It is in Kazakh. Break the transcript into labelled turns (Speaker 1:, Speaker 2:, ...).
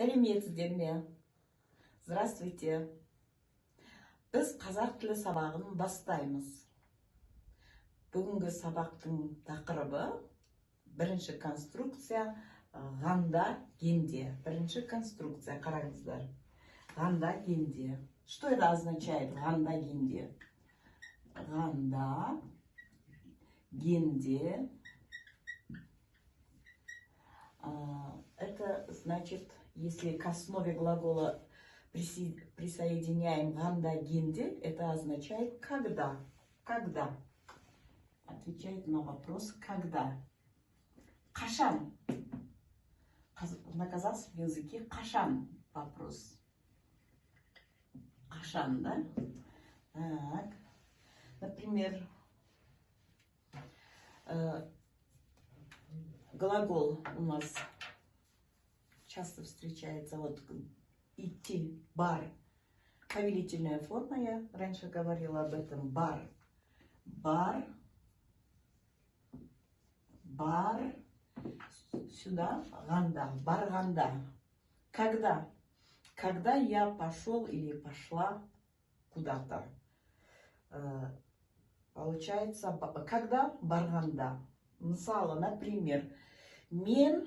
Speaker 1: Сәлеметсіздер ме? Здравствуйте. Біз қазақ тілі сабағын бастаймыз. Бүгінгі сабақтың тақырыбы бірінші конструкция ғанда генде. Бірінші конструкция, қараңыздар. Ғанда генде. Что это означает, ғанда генде? Ғанда генде. Это значит, если к основе глагола присоединяем ғанда генде, это означает когда. Когда. Отвечает на вопрос когда. Қашан. На казахском языке қашан вопрос. Қашан, да? Так. Например, глагол у нас часто встречается, вот идти, бар. Повелительная форма, я раньше говорила об этом, бар. Бар. Бар. Сюда ғанда, барғанда. Когда? Когда я пошел или пошла куда-то. Получается, когда барғанда. Мысалы, например, мен